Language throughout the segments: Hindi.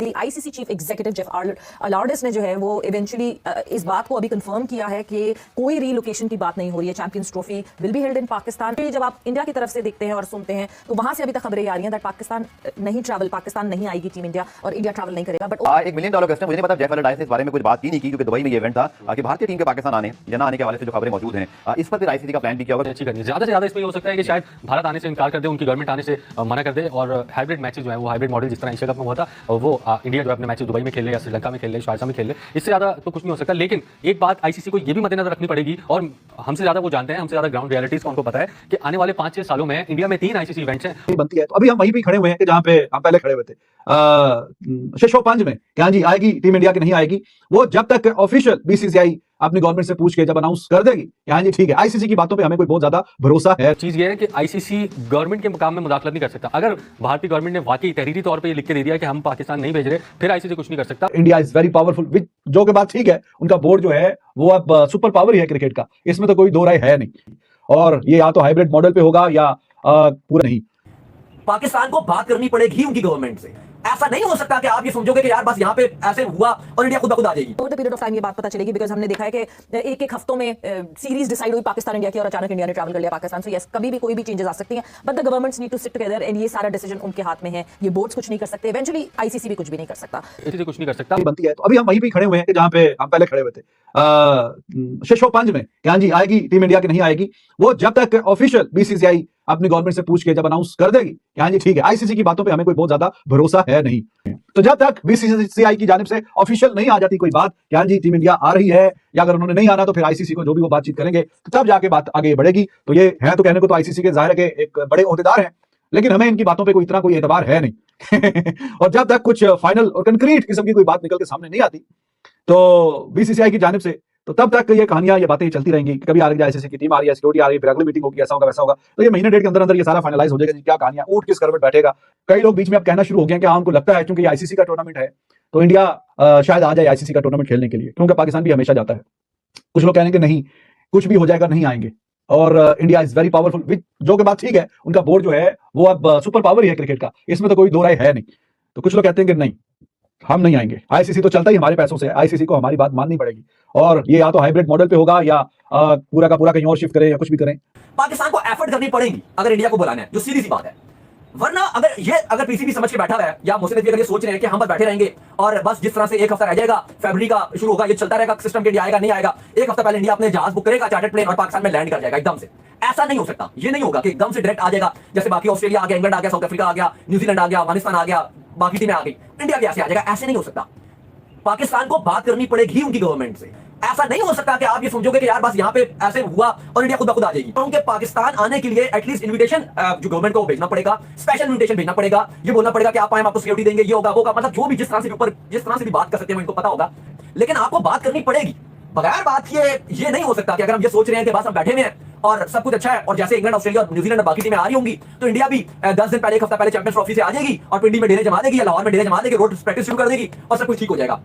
Basically ICC chief executive Geoff Allardice ने जो है वो इवेंचुअली इस बात को अभी कंफर्म किया है कि कोई रीलोकेशन की बात नहीं हो रही है। Champions trophy will be held in Pakistan. जब आप इंडिया की तरफ से देखते हैं और सुनते हैं तो वहां से अभी तक खबरें आ रही हैं दैट पाकिस्तान नहीं आएगी टीम इंडिया और इंडिया ट्रैवल नहीं करेगा। बट $1 मिलियन क्वेश्चन, मुझे नहीं पता जेफ अलार्डिस ने इस बारे में कुछ बात की नहीं की, क्योंकि दुबई में ये इवेंट था कि भारतीय टीम के पाकिस्तान आने या ना आने के हवाले से जो खबरें मौजूद हैं, इस पर फिर आईसीसी का प्लान भी क्या होगा? अच्छी करनी है। ज्यादा से ज्यादा इसमें हो सकता है कि शायद भारत आने से इनकार कर दे, उनकी गवर्नमेंट आने से मना कर दे और हाइब्रिड मैचेस जो है वो हाइब्रिड मॉडल जिस तरह एशिया कप में हुआ था वो इंडिया जो अपने मैचेस दुबई में खेल ले या श्रीलंका में खेल ले, शारजा में खेल ले, इससे ज्यादा तो कुछ नहीं हो सकता। लेकिन एक बात आईसीसी को ये भी मद्देनजर रखनी पड़ेगी और हमसे ज्यादा वो जानते हैं, हमसे ज्यादा ग्राउंड रियलिटीज को उनको पता है कि आने वाले 5-6 सालों में इंडिया में 3 आईसीसी इवेंट्स हैं बनती है। तो अभी हम वहीं पे खड़े हुए हैं कि जहां पे हम पहले खड़े हुए थे शशोपंज में कि हाँ जी आएगी टीम इंडिया की नहीं आएगी। वो जब तक ऑफिशियल बीसीसीआई अपनी गवर्नमेंट से पूछ के जब अनाउंस कर देगी कि हाँ जी ठीक है, आईसीसी की बातों पे हमें कोई बहुत ज्यादा भरोसा है। चीज ये है कि आईसीसी गवर्नमेंट के मुकाम में मुदाखलत नहीं कर सकता। अगर भारतीय गवर्नमेंट ने वाकई तहरीरी तौर पे ये लिख के दे दिया कि हम पाकिस्तान नहीं भेज रहे, फिर आईसीसी कुछ नहीं कर सकता। इंडिया इज वेरी पावरफुल, जो के बात ठीक है, उनका बोर्ड जो है वो अब सुपर पावर ही है क्रिकेट का, इसमें तो कोई दो राय है नहीं। और ये या तो हाइब्रिड मॉडल पे होगा या पूरा नहीं। पाकिस्तान को बात करनी पड़ेगी उनकी गवर्नमेंट से। ऐसा नहीं हो सकता कि आप ये समझोगे कि यार बस यहाँ पे ऐसे हुआ और इंडिया खुद ब खुद आ जाएगी। Over the period of time ये बात पता चलेगी, बिकॉज हमने देखा है कि एक हफ्तों में सीरीज डिसाइड हुई पाकिस्तान इंडिया की और अचानक इंडिया ने ट्रैवल कर लिया पाकिस्तान से। यस, कभी भी कोई भी चेंजेस आ सकती हैं, but the governments need to sit together and ये सारा डिसीजन उनके हाथ में है। ये बोर्ड्स कुछ नहीं कर सकते, इवेंचुअली आईसीसी भी कुछ भी नहीं कर सकता, आईसीसी कुछ नहीं कर सकता। बनती है। तो अभी हम वहीं पे खड़े हुए हैं कि जहां पे हम पहले खड़े हुए थे शशोपंज में कि हाँ जी आएगी टीम इंडिया की नहीं आएगी। वो जब तक ऑफिशियल बीसीसीआई अपनी गवर्नमेंट से पूछ के जब अनाउंस कर देगी कि हाँ जी ठीक है, आईसीसी की बातों पे हमें कोई बहुत ज्यादा भरोसा है नहीं। तो जब तक बीसीसीआई की जानिब से ऑफिशियल नहीं आ जाती कोई बात कि हाँ जी टीम इंडिया आ रही है, या अगर उन्होंने नहीं आना तो फिर आईसीसी को जो भी वो बातचीत करेंगे तो तब जाके बात आगे बढ़ेगी। तो ये है तो कहने को तो आईसीसी के जाहिर है कि एक बड़े ओहदेदार हैं, लेकिन हमें इनकी बातों पे इतना कोई एतबार है नहीं। और जब तक कुछ फाइनल और कंक्रीट किस्म की कोई बात निकल के सामने नहीं आती तो बीसीसीआई की जानिब से, तो तब तक ये कहानियां, ये बातें चलती रहेंगी। कभी आ रही है आईसीसी की टीम आ रही है, सिक्योरिटी आ रही है, फिर अगली मीटिंग होगी, ऐसा होगा वैसा होगा। तो ये महीने डेढ़ के अंदर अंदर ये सारा फाइनलाइज हो जाएगा, क्या कहानियां, ऊंट किस करवट बैठेगा। कई लोग बीच में अब कहना शुरू हो गए कि हाँ हमको लगता है क्योंकि आईसीसी का टूर्नामेंट है तो इंडिया शायद आ जाए आईसीसी का टूर्नामेंट खेलने के लिए, क्योंकि पाकिस्तान भी हमेशा जाता है। कुछ लोग कहेंगे नहीं, कुछ भी हो जाएगा, नहीं आएंगे। और इंडिया इज वेरी पावरफुल, जो के बात ठीक है, उनका बोर्ड जो है वो अब सुपर पावर ही है क्रिकेट का, इसमें तो कोई दो राय है नहीं। तो कुछ लोग कहते हैं कि नहीं, हम नहीं आएंगे, आईसीसी तो चलता ही हमारे पैसों से, आईसीसी को हमारी बात माननी पड़ेगी। और ये या तो हाइब्रिड मॉडल पे होगा या पूरा का पूरा कहीं और शिफ्ट करें या कुछ भी करें। पाकिस्तान को एफर्ट करनी पड़ेगी अगर इंडिया को बुलाना है, जो सीधी सी बात है। वरना अगर पीसीबी समझ के बैठा हुआ है या मोहसिन नकवी अगर ये सोच रहे हैं कि हम बस बैठे रहेंगे और बस जिस तरह से एक हफ्ता रह जाएगा, फरवरी का शुरू होगा, ये चलता रहेगा सिस्टम के, इंडिया आएगा नहीं आएगा, एक हफ्ता पहले इंडिया अपने जहाज बुक करेगा, चार्टर्ड प्लेन, और पाकिस्तान में लैंड कर जाएगा एकदम से। ऐसा नहीं हो सकता, ये नहीं होगा कि एकदम से डायरेक्ट आ जाएगा जैसे बाकी ऑस्ट्रेलिया आ गया, इंग्लैंड आ गया, साउथ अफ्रीका आ गया, न्यूजीलैंड आ गया, अफगानिस्तान आ गया, बाकी टीमें आ गई, इंडिया कैसे आ जाएगा। ऐसे नहीं हो सकता। पाकिस्तान को बात करनी पड़ेगी उनकी गवर्नमेंट से। ऐसा नहीं हो सकता कि आप ये समझोगे कि यार बस यहाँ पे ऐसे हुआ और इंडिया खुद ब खुद आ जाएगी। उनके पाकिस्तान आने के लिए एटलीस्ट इनविटेशन जो गवर्नमेंट को भेजना पड़ेगा, स्पेशल इनविटेशन भेजना पड़ेगा, ये बोलना पड़ेगा कि आप आए, हम आपको सिक्योरिटी देंगे, ये होगा वो होगा, मतलब जो भी जिस तरह से ऊपर जिस तरह से भी बात कर सकते हैं इनको पता होगा। लेकिन आपको बात करनी पड़ेगी। बगैर बात ये नहीं हो सकता कि अगर हम ये सोच रहे हैं कि बस हम बैठे हुए हैं और सब कुछ अच्छा है, और जैसे इंग्लैंड, ऑस्ट्रेलिया और न्यूजीलैंड और बाकी टीमें आ रही होंगी तो इंडिया भी 10 दिन पहले, एक हफ्ता पहले चैंपियंस ट्रॉफी से आ जाएगी और पिंडी में डेरे जमा देगी या लाहौर में डेरे जमा देगी, रोड प्रैक्टिस शुरू कर देगी और सब कुछ ठीक हो जाएगा।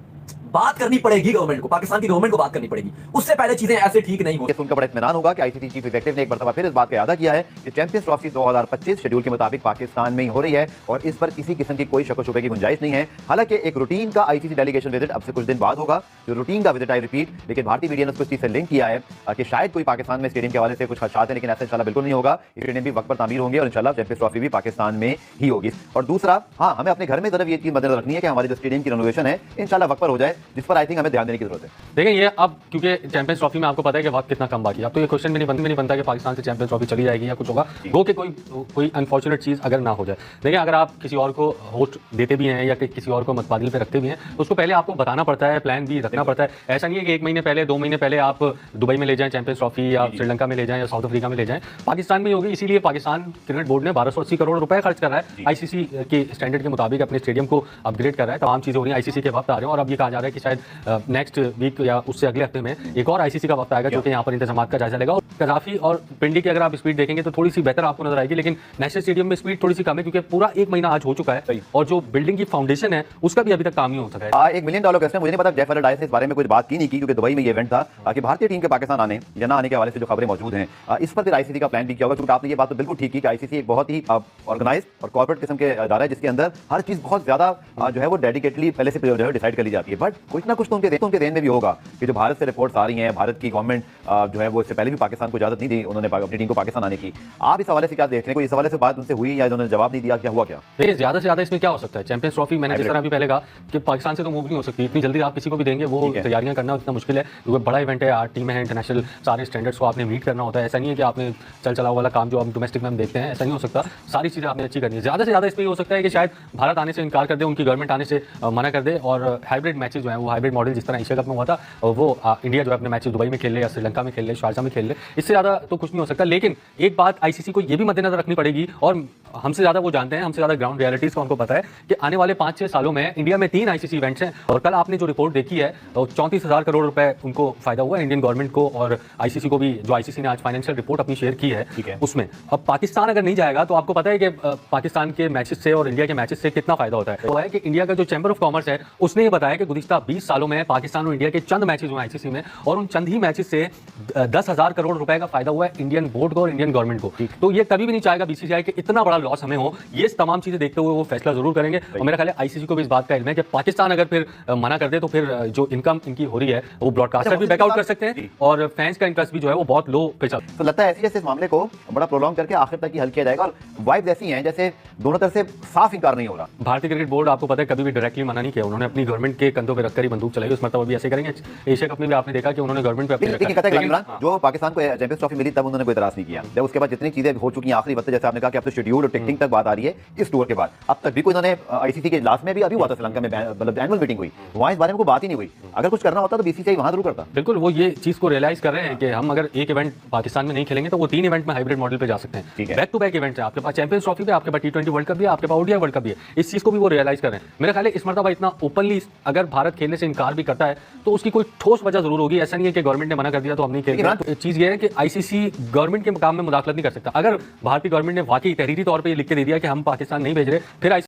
बात करनी पड़ेगी गवर्नमेंट को, पाकिस्तान की गवर्नमेंट को बात करनी पड़ेगी, उससे पहले चीजें ऐसे ठीक नहीं होंगी। सुनकर बड़ा इत्मीनान होगा कि आईसीसी चीफ एग्जीक्यूटिव ने एक मरतबा फिर इस बात का वादा किया है कि चैंपियंस ट्रॉफी 2025 शेड्यूल के मुताबिक पाकिस्तान में ही हो रही है और इस पर किसी किस्म की कोई शक शुबे की गुंजाइश नहीं है। हालांकि एक रूटीन का आईसीसी डेलीगेशन विजिट अब से कुछ दिन बाद होगा, जो रूटीन का विजिट आई रिपीट, लेकिन भारतीय मीडिया ने उसको इस चीज से लिंक किया है कि शायद कोई पाकिस्तान में स्टेडियम के हवाले से कुछ खदशात है, लेकिन ऐसा इंशाल्लाह बिल्कुल नहीं होगा। स्टेडियम भी वक्त पर तामीर होंगे और इंशाल्लाह चैंपियंस ट्रॉफी भी पाकिस्तान में ही होगी। और दूसरा, हाँ, हमें अपने घर में तरफ ये चीज मद्देनजर रखनी है कि हमारे जो स्टेडियम की रेनोवेशन है इंशाल्लाह वक्त पर हो जाए, जिस पर आई थिंक हमें ध्यान देने की जरूरत है। देखिए ये अब क्योंकि चैंपियंस ट्रॉफी में आपको पता है कि वक्त कितना कम बाकी है, अब तो ये क्वेश्चन भी नहीं बनता कि पाकिस्तान से चैंपियंस ट्रॉफी चली जाएगी या कुछ होगा, गो के कोई अनफॉर्चुनेट चीज़ अगर ना हो जाए। देखिए अगर आप किसी और को होस्ट देते भी हैं या किसी और को मतबादल पे रखते भी हैं तो उसको पहले आपको बताना पड़ता है, प्लान भी रखना पड़ता है। ऐसा नहीं है कि 1 महीने पहले, 2 महीने पहले आप दुबई में ले जाएं चैंपियंस ट्रॉफी या श्रीलंका में ले जाएं या साउथ अफ्रीका में ले जाएं, पाकिस्तान में होगी। इसीलिए पाकिस्तान क्रिकेट बोर्ड ने 1280 करोड़ रुपए खर्च कर रहा है, आईसीसी के स्टैंडर्ड के मुताबिक अपने स्टेडियम को अपग्रेड कर रहा है, तमाम चीज़ें हो रही हैं, आईसीसी के वक्त आ रहे हैं और अब ये कहा जा रहा है कि शायद नेक्स्ट वीक या उससे अगले हफ्ते में एक और आईसीसी का वक्त आएगा जो कि यहाँ पर इंतजाम का जायजा लेगा। और कजाफी और पिंडी की अगर आप स्पीड देखेंगे तो थोड़ी सी बेहतर आपको नजर आएगी, लेकिन नेशनल स्टेडियम में स्पीड थोड़ी सी कम है क्योंकि पूरा 1 महीना आज हो चुका है और जो बिल्डिंग की फाउंडेशन है उसका भी अभी तक काम नहीं हो सका है। $1 मिलियन क्वेश्चन, मुझे नहीं पता जेफ एलरडाइस ने इस बारे में कुछ बात की नहीं की क्योंकि दुबई में ये इवेंट था कि भारतीय टीम के पाकिस्तान आने या ना आने के हवाले से जो खबरें मौजूद हैं इस पर फिर आईसीसी का प्लान भी किया होगा, क्योंकि आपने ये बात तो बिल्कुल ठीक की कि आईसीसी एक बहुत ही ऑर्गेनाइज और कॉर्पोरेट किस्म के अदारा है जिसके अंदर हर चीज बहुत ज्यादा जो है वो डेडिकेटली पहले से जो है डिसाइड कर ली जाती है। बट कुछ ना कुछ तो उनके देन में भी होगा कि जो भारत से रिपोर्ट्स आ रही हैं, भारत की गवर्नमेंट जो है वो इससे पहले भी पाकिस्तान को इजाजत नहीं दी उन्होंने अपनी टीम को पाकिस्तान आने की। आप इस हवाले से क्या देख रहे हैं, कोई इस हवाले से बात उनसे हुई या उन्होंने जवाब नहीं दिया, क्या हुआ क्या? देखिए ज्यादा से ज्यादा इसमें क्या हो सकता है, चैंपियंस ट्रॉफी मैंने जिस तरह भी पहले कहा कि पाकिस्तान से तो मूव नहीं हो सकती, इतनी जल्दी आप किसी को भी देंगे वो तैयारियां करना इतना मुश्किल है क्योंकि बड़ा इवेंट है, 8 टीमें हैं, इंटरनेशनल सारे स्टैंडर्ड्स को आपने मीट करना होता है। ऐसा नहीं है कि आपने चल चलाओ वाला काम जो हम डोमेस्टिक में हम देखते हैं ऐसा नहीं हो सकता, सारी चीजें आपने अच्छी करनी है। ज्यादा से ज्यादा इसमें हो सकता है कि शायद भारत आने से इनकार कर दे, उनकी गवर्नमेंट आने से मना कर दे और हाइब्रिड मैचेस जो है वो हाइब्रिड मॉडल जिस तरह एशिया कप में हुआ था वो इंडिया जो है अपने मैचेस दुबई में खेल ले या श्रीलंका में खेल ले, शारजा में खेल ले, इससे ज्यादा तो कुछ नहीं हो सकता। लेकिन एक बात आईसीसी को ये भी मद्देनजर रखनी पड़ेगी और हमसे ज्यादा वो जानते हैं, हमसे ज्यादा ग्राउंड रियलिटीज का उनको पता है कि आने वाले 5-6 सालों में इंडिया में 3 आईसीसी इवेंट्स हैं और कल आपने जो रिपोर्ट देखी है 34,000 करोड़ रुपए उनको फायदा हुआ इंडियन गवर्नमेंट को और आईसीसी को भी, जो आईसीसी ने आज फाइनेंशियल रिपोर्ट अपनी शेयर की है उसमें। अब पाकिस्तान अगर नहीं जाएगा तो आपको पता है कि पाकिस्तान के मैचेस से और इंडिया के मैचेस से कितना फायदा होता है। तो है कि इंडिया का जो चैंबर ऑफ कॉमर्स है उसने ये बताया कि गुज़िश्ता 20 सालों में पाकिस्तान और इंडिया के चंद मैचेस हुए आईसीसी में और उन चंद ही मैचेस से 10,000 करोड़ रुपए का फायदा हुआ है इंडियन बोर्ड को और इंडियन गवर्नमेंट को। तो ये कभी भी नहीं चाहेगा बीसीसीआई कि इतना बड़ा लॉस हमें हो। ये तमाम चीजें देखते हुए वो फैसला जरूर करेंगे और मेरा ख्याल है आईसीसी को भी इस बात का इल्म है कि पाकिस्तान अगर फिर मना कर दे तो फिर जो इनकम इनकी हो रही है वो ब्रॉडकास्टर भी बैकआउट कर सकते हैं और फैंस का इंटरेस्ट भी जो है वो बहुत लो पे चलता है। तो लगता है ऐसे इस मामले को बड़ा प्रोलॉन्ग करके आखिर तक ही हल किया जाएगा और वाइब्स ऐसी हैं जैसे दोनों तरफ से साफ इनकार नहीं हो रहा। भारतीय क्रिकेट बोर्ड आपको पता है कभी भी डायरेक्टली मना नहीं किया, उन्होंने अपनी गवर्नमेंट के कंधों पे रखकर ही बंदूक चलाई, उस मरतबा भी ऐसे करेंगे। एशिया कप में भी आपने देखा कि उन्होंने गवर्नमेंट पे अपनी जो पाकिस्तान को चैंपियंस ट्रॉफी मिली तब उन्होंने कोई इतराज नहीं किया, जब उसके बाद जितनी चीजें हो चुकी हैं आखिरी वक्त, जैसे आपने कहा कि अब तो शेड्यूल और टिकटिंग तक बात आ रही है इस टूर के बाद, अब तक भी कोई उन्होंने आईसीसी के लास्ट में भी अभी हुआ था श्रीलंका में मतलब एनुअल मीटिंग हुई, वहां इस बारे में कोई बात ही नहीं हुई। अगर कुछ करना होता तो बीसीसीआई वहां जरूर करता। बिल्कुल, वो ये चीज को रियलाइज कर रहे हैं कि हम अगर एक इवेंट पाकिस्तान में नहीं खेलेंगे तो वो 3 इवेंट में हाइब्रिड मॉडल पे जा सकते हैं। बैक टू बैक इवेंट है आपके पास, चैंपियंस ट्रॉफी पे आपके पास T20 वर्ल्ड कप भी है, आपके पास ओडीआई वर्ल्ड कप भी है। इस चीज को भी वो रियलाइज कर रहे हैं। मेरा ख्याल है इस मरतबा इतना ओपनली अगर भारत खेलने से इनकार भी करता है तो उसकी कोई ठोस वजह जरूर होगी। ऐसा नहीं है कि गवर्नमेंट ने मना कर दिया तो हम नहीं खेलेंगे। चीज ये है कि आईसीसी गवर्नमेंट के काम में मुदाखलत नहीं कर सकता। अगर भारतीय गवर्नमेंट ने वाकई तहरीरी तौर पर लिख के दे दिया कि हम पाकिस्तान नहीं भेज रहे, फिर